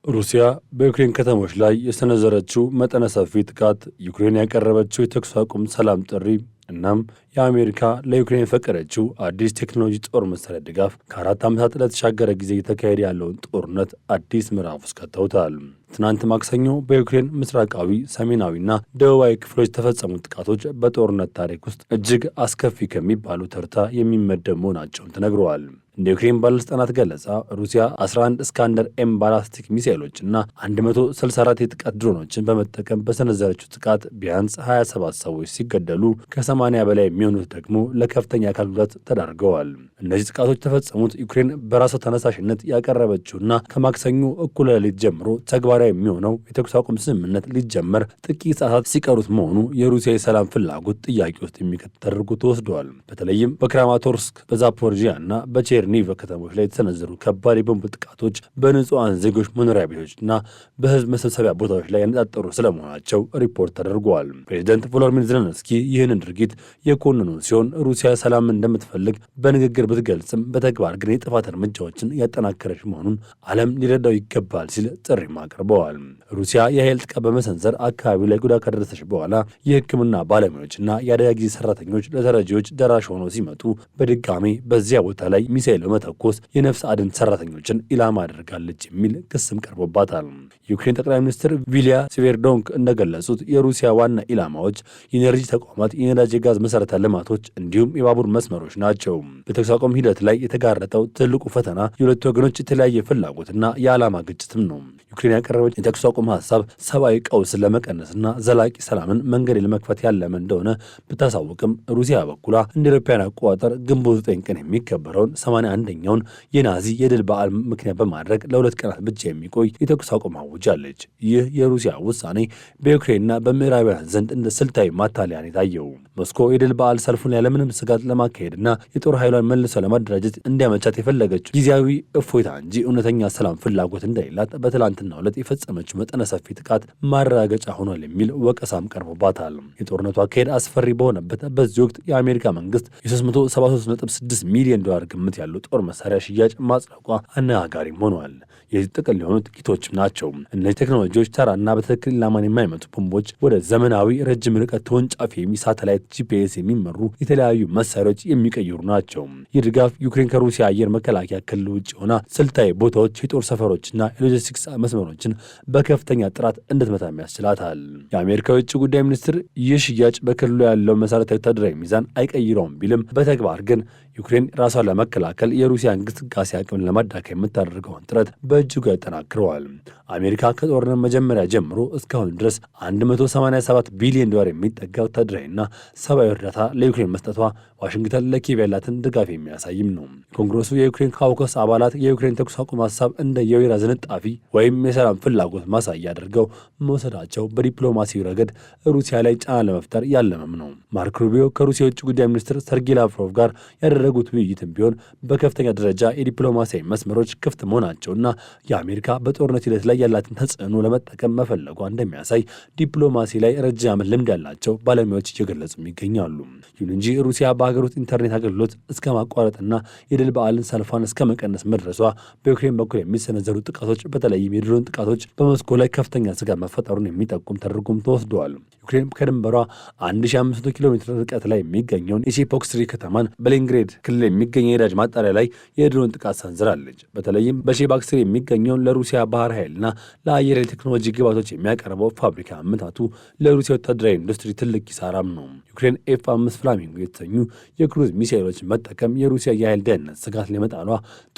ሩሲያ በዩክሬን ከተሞች ላይ የሰነዘረችው መጠነ ሰፊ ጥቃት፣ ዩክሬን ያቀረበችው የተኩስ አቁም ሰላም ጥሪ እናም የአሜሪካ ለዩክሬን የፈቀደችው አዲስ ቴክኖሎጂ ጦር መሳሪያ ድጋፍ ከ4 ዓመታት ለተሻገረ ጊዜ እየተካሄደ ያለውን ጦርነት አዲስ ምዕራፍ ውስጥ ከተውታል። ትናንት ማክሰኞ በዩክሬን ምስራቃዊ፣ ሰሜናዊና ደቡባዊ ክፍሎች የተፈጸሙት ጥቃቶች በጦርነት ታሪክ ውስጥ እጅግ አስከፊ ከሚባሉ ተርታ የሚመደብ መሆናቸውን ተነግረዋል። እንደ ዩክሬን ባለሥልጣናት ገለጻ ሩሲያ 11 ስካንደር ኤም ባላስቲክ ሚሳይሎችና 164 የጥቃት ድሮኖችን በመጠቀም በሰነዘረችው ጥቃት ቢያንስ 27 ሰዎች ሲገደሉ ከ80 በላይ የሚሆኑት ደግሞ ለከፍተኛ አካል ጉዳት ተዳርገዋል። እነዚህ ጥቃቶች የተፈጸሙት ዩክሬን በራሷ ተነሳሽነት ያቀረበችውና ከማክሰኞ እኩለ ሌሊት ጀምሮ ተግባራዊ የሚሆነው የተኩስ አቁም ስምምነት ሊጀመር ጥቂት ሰዓታት ሲቀሩት መሆኑ የሩሲያ የሰላም ፍላጎት ጥያቄ ውስጥ የሚከት ተደርጎ ተወስደዋል። በተለይም በክራማቶርስክ፣ በዛፖርጂያ እና በቼርኒቭ ከተሞች ላይ የተሰነዘሩ ከባድ የቦምብ ጥቃቶች በንጹሐን ዜጎች መኖሪያ ቤቶችና በህዝብ መሰብሰቢያ ቦታዎች ላይ ያነጣጠሩ ስለመሆናቸው ሪፖርት ተደርገዋል። ፕሬዚደንት ቮሎዲሚር ዜሌንስኪ ይህንን ድርጊት የኮነኑ ሲሆን ሩሲያ ሰላምን እንደምትፈልግ በንግግር ብትገልጽም በተግባር ግን የጥፋት እርምጃዎችን ያጠናከረች መሆኑን ዓለም ሊረዳው ይገባል ሲል ጥሪም አቅርበዋል። ሩሲያ የኃይል ጥቃት በመሰንዘር አካባቢው ላይ ጉዳት ካደረሰች በኋላ የሕክምና ባለሙያዎችና የአደጋ ጊዜ ሰራተኞች ለተረጂዎች ደራሽ ሆነው ሲመጡ በድጋሜ በዚያ ቦታ ላይ ሚሳኤል በመተኮስ የነፍስ አድን ሰራተኞችን ኢላማ አድርጋለች የሚል ክስም ቀርቦባታል። የዩክሬን ጠቅላይ ሚኒስትር ቪሊያ ስቬርዶንክ እንደገለጹት የሩሲያ ዋና ኢላማዎች የኤነርጂ ተቋማት፣ የነዳጅ የጋዝ መሰረተ ልማቶች እንዲሁም የባቡር መስመሮች ናቸው። በተኩስ አቁም ሂደት ላይ የተጋረጠው ትልቁ ፈተና የሁለቱ ወገኖች የተለያየ ፍላጎትና የዓላማ ግጭትም ነው። ዩክሬን ያቀረበች የተኩስ አቁም ሀሳብ ሰብአዊ ቀውስን ለመቀነስና ዘላቂ ሰላምን መንገድ ለመክፈት ያለመ እንደሆነ ብታሳውቅም ሩሲያ በኩሏ እንደ አውሮፓውያን አቆጣጠር ግንቦት 9 ቀን የሚከበረውን 81ኛውን የናዚ የድል በዓል ምክንያት በማድረግ ለ2 ቀናት ብቻ የሚቆይ የተኩስ አቁም አውጃለች። ይህ የሩሲያ ውሳኔ በዩክሬንና በምዕራባውያን ዘንድ እንደ ስልታዊ ማታለያ ነው የታየው። ሞስኮ የድል በዓል ሰልፉን ያለምንም ስጋት ለማካሄድና የጦር ኃይሏን መልሰው ለማደራጀት እንዲያመቻት የፈለገችው ጊዜያዊ እፎይታ እንጂ እውነተኛ ሰላም ፍላጎት እንደሌላት በትላንትናው ዕለት የፈጸመችው መጠነ ሰፊ ጥቃት ማረጋገጫ ሆኗል የሚል ወቀሳም ቀርቦባታል። የጦርነቱ አካሄድ አስፈሪ በሆነበት በዚህ ወቅት የአሜሪካ መንግስት የ$373.6 ሚሊዮን ግምት ያለው ጦር መሳሪያ ሽያጭ ማጽደቋ አነጋጋሪም ሆኗል። የዚህ ጥቅል የሆኑ ጥቂቶችም ናቸው። እነዚህ ቴክኖሎጂዎች ተራና በትክክል ኢላማን የማይመቱ ቦምቦች ወደ ዘመናዊ ረጅም ርቀት ተወንጫፊ ሳተላይት ጂፒኤስ የሚመሩ የተለያዩ መሳሪያዎች የሚቀይሩ ናቸው። ይህ ድጋፍ ዩክሬን ከሩሲያ አየር መከላከያ ክልል ውጭ ሆና ስልታዊ ቦታዎች፣ የጦር ሰፈሮችና የሎጂስቲክስ መስመሮችን በከፍተኛ ጥራት እንድትመታ ያስችላታል። የአሜሪካ የውጭ ጉዳይ ሚኒስትር ይህ ሽያጭ በክልሉ ያለው መሰረታዊ ወታደራዊ ሚዛን አይቀይረውም ቢልም በተግባር ግን ዩክሬን ራሷን ለመከላከል የሩሲያ እንቅስቃሴ አቅምን ለማዳከም የምታደርገውን ጥረት በእጅጉ ያጠናክረዋል። አሜሪካ ከጦርነት መጀመሪያ ጀምሮ እስካሁን ድረስ $187 ቢሊዮን የሚጠጋ ወታደራዊና ሰብአዊ እርዳታ ለዩክሬን መስጠቷ ዋሽንግተን ለኪየቭ ያላትን ድጋፍ የሚያሳይም ነው። ኮንግረሱ የዩክሬን ካውከስ አባላት የዩክሬን ተኩስ አቁም ሀሳብ እንደ የወይራ ዝንጣፊ ወይም የሰላም ፍላጎት ማሳያ አድርገው መውሰዳቸው በዲፕሎማሲ ረገድ ሩሲያ ላይ ጫና ለመፍጠር ያለመም ነው። ማርክ ሩቢዮ ከሩሲያ የውጭ ጉዳይ ሚኒስትር ሰርጌይ ላቭሮቭ ጋር ያደረጉት ውይይትም ቢሆን በከፍተኛ ደረጃ የዲፕሎማሲያዊ መስመሮች ክፍት መሆናቸውና የአሜሪካ በጦርነት ሂደት ላይ ያላትን ተጽዕኖ ለመጠቀም መፈለጓ እንደሚያሳይ ዲፕሎማሲ ላይ ረጅም ዓመት ልምድ ያላቸው ባለሙያዎች እየገለጹ ይገኛሉ። ይሁን እንጂ ሩሲያ በሀገር ውስጥ ኢንተርኔት አገልግሎት እስከ ማቋረጥና የድል በዓልን ሰልፏን እስከ መቀነስ መድረሷ በዩክሬን በኩል የሚሰነዘሩ ጥቃቶች በተለይም የድሮን ጥቃቶች በሞስኮ ላይ ከፍተኛ ስጋት መፈጠሩን የሚጠቁም ተደርጎም ተወስደዋል። ዩክሬን ከድንበሯ 1500 ኪሎ ሜትር ርቀት ላይ የሚገኘውን የሼፖክስትሪ ከተማን በሌንግሬድ ክልል የሚገኘ የነዳጅ ማጣሪያ ላይ የድሮን ጥቃት ሰንዝራለች። በተለይም በሼፖክስትሪ የሚገኘውን ለሩሲያ ባህር ኃይልና ለአየር ቴክኖሎጂ ግባቶች የሚያቀርበው ፋብሪካ መመታቱ ለሩሲያ ወታደራዊ ኢንዱስትሪ ትልቅ ኪሳራም ነው። ዩክሬን ኤፍ5 ፍላሚንጎ የተሰኙ የክሩዝ ሚሳይሎችን መጠቀም የሩሲያ የኃይል ደህንነት ስጋት ለመጣሏ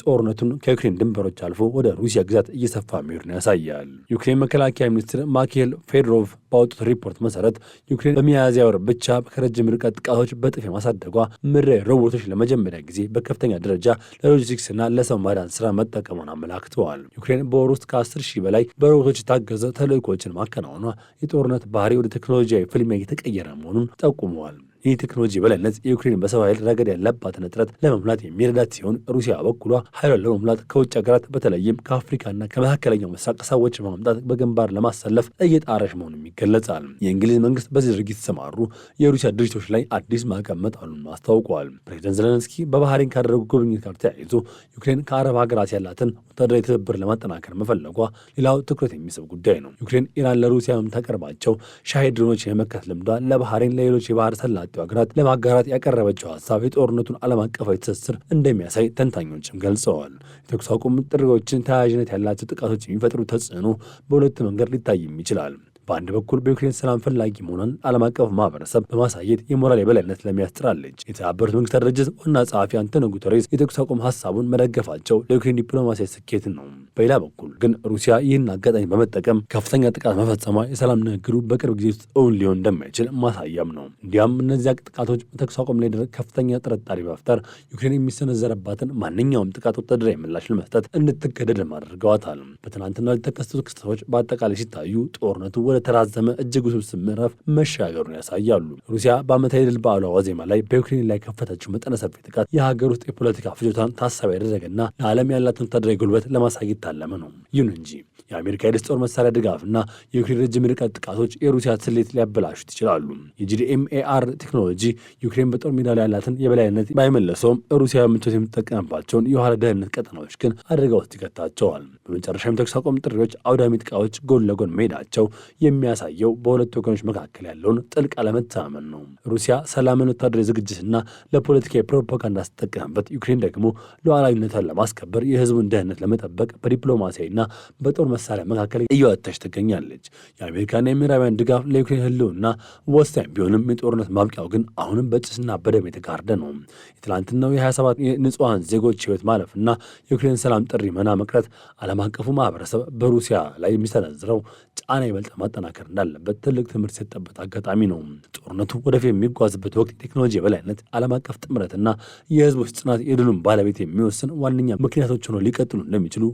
ጦርነቱን ከዩክሬን ድንበሮች አልፎ ወደ ሩሲያ ግዛት እየሰፋ መሄዱን ያሳያል። ዩክሬን መከላከያ ሚኒስትር ማይኬል ፌዶሮቭ ባወጡት ሪፖርት መሰረት ዩክሬን በሚያዝያ ወር ብቻ ከረጅም ርቀት ጥቃቶች በጥፍ ማሳደጓ ምድራዊ ሮቦቶች ለመጀመሪያ ጊዜ በከፍተኛ ደረጃ ለሎጂስቲክስና ለሰው ማዳን ስራ መጠቀሙን አመላክተዋል። ዩክሬን በወር ውስጥ ከ10,000 በላይ በሮቦቶች የታገዘ ተልዕኮችን ማከናወኗ የጦርነት ባህሪ ወደ ቴክኖሎጂያዊ ፍልሚያ የተቀየረ መሆኑን ጠቁመዋል። ይህ ቴክኖሎጂ የበላይነት የዩክሬን በሰው ኃይል ረገድ ያለባትን እጥረት ለመሙላት የሚረዳት ሲሆን ሩሲያ በኩሏ ኃይሏን ለመሙላት ከውጭ ሀገራት በተለይም ከአፍሪካና ከመካከለኛው ምስራቅ ሰዎች በማምጣት በግንባር ለማሰለፍ እየጣረች መሆኑም ይገለጻል። የእንግሊዝ መንግስት በዚህ ድርጊት የተሰማሩ የሩሲያ ድርጅቶች ላይ አዲስ ማዕቀብ መጣሉን አስታውቀዋል። ፕሬዚደንት ዘለንስኪ በባህሬን ካደረጉ ጉብኝት ጋር ተያይዞ ዩክሬን ከአረብ ሀገራት ያላትን ወታደራዊ ትብብር ለማጠናከር መፈለጓ ሌላው ትኩረት የሚስብ ጉዳይ ነው። ዩክሬን ኢራን ለሩሲያ የምታቀርባቸው ሻሂድ ድሮኖች የመመከት ልምዷ ለባህሬን ለሌሎች የባህር ሰላጤው ሀገራት ለማጋራት ያቀረበችው ሀሳብ የጦርነቱን ዓለም አቀፋዊ ትስስር እንደሚያሳይ ተንታኞችም ገልጸዋል። የተኩስ አቁም ጥሪዎችን ተያያዥነት ያላቸው ጥቃቶች የሚፈጥሩ ተጽዕኖ በሁለት መንገድ ሊታይም ይችላል። በአንድ በኩል በዩክሬን ሰላም ፈላጊ መሆኗን ዓለም አቀፍ ማህበረሰብ በማሳየት የሞራል የበላይነት ለሚያስጥራለች። የተባበሩት መንግስታት ድርጅት ዋና ጸሐፊ አንቶኒዮ ጉተሬስ የተኩስ አቁም ሀሳቡን መደገፋቸው ለዩክሬን ዲፕሎማሲያዊ ስኬት ነው። በሌላ በኩል ግን ሩሲያ ይህን አጋጣሚ በመጠቀም ከፍተኛ ጥቃት መፈጸሟ የሰላም ንግግሩ በቅርብ ጊዜ ውስጥ እውን ሊሆን እንደማይችል ማሳያም ነው። እንዲያም እነዚያ ጥቃቶች በተኩስ አቁም ላይ ከፍተኛ ጥርጣሬ በመፍጠር ዩክሬን የሚሰነዘረባትን ማንኛውም ጥቃት ወታደራዊ ምላሽ ለመስጠት እንድትገደድ አድርገዋታል። በትናንትና የተከሰቱት ክስተቶች በአጠቃላይ ሲታዩ ጦርነቱ ወደ ተራዘመ እጅግ ውስብስብ ምዕራፍ መሻገሩን ያሳያሉ። ሩሲያ በዓመታዊ ድል በዓሏ ዋዜማ ላይ በዩክሬን ላይ ከፈተችው መጠነ ሰፊ ጥቃት የሀገር ውስጥ የፖለቲካ ፍጆታን ታሳቢ ያደረገና ለዓለም ያላትን ወታደራዊ ጉልበት ለማሳየት ታለመ ነው። ይሁን እንጂ የአሜሪካ የደስ ጦር መሳሪያ ድጋፍና የዩክሬን ረጅም ርቀት ጥቃቶች የሩሲያ ስሌት ሊያበላሹት ይችላሉ። የጂዲኤምኤአር ቴክኖሎጂ ዩክሬን በጦር ሜዳ ላይ ያላትን የበላይነት ባይመለሰውም ሩሲያ ምቾት የምትጠቀምባቸውን የኋላ ደህንነት ቀጠናዎች ግን አደጋ ውስጥ ይከታቸዋል። በመጨረሻም ተኩስ አቁም ጥሪዎች አውዳሚ ጥቃቶች ጎን ለጎን መሄዳቸው የሚያሳየው በሁለቱ ወገኖች መካከል ያለውን ጥልቅ አለመተማመን ነው። ሩሲያ ሰላምን ወታደራዊ ዝግጅትና ለፖለቲካዊ ፕሮፓጋንዳ ስትጠቀምበት፣ ዩክሬን ደግሞ ሉዓላዊነቷን ለማስከበር የህዝቡን ደህንነት ለመጠበቅ በዲፕሎማሲያዊና በጦር መሳሪያ መካከል እየወጣች ትገኛለች። የአሜሪካና የምዕራባውያን ድጋፍ ለዩክሬን ህልውና ወሳኝ ቢሆንም የጦርነት ማብቂያው ግን አሁንም በጭስና በደም የተጋረደ ነው። የትላንትናው የ27 ንጹሐን ዜጎች ህይወት ማለፍና የዩክሬን ሰላም ጥሪ መና መቅረት ዓለም አቀፉ ማህበረሰብ በሩሲያ ላይ የሚሰነዝረው ጫና ይበልጥ ማጠናከር እንዳለበት ትልቅ ትምህርት የሰጠበት አጋጣሚ ነው። ጦርነቱ ወደፊት የሚጓዝበት ወቅት የቴክኖሎጂ የበላይነት፣ ዓለም አቀፍ ጥምረትና የህዝቦች ጽናት የድሉን ባለቤት የሚወስን ዋነኛ ምክንያቶች ሆነው ሊቀጥሉ እንደሚችሉ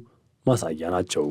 ማሳያ ናቸው።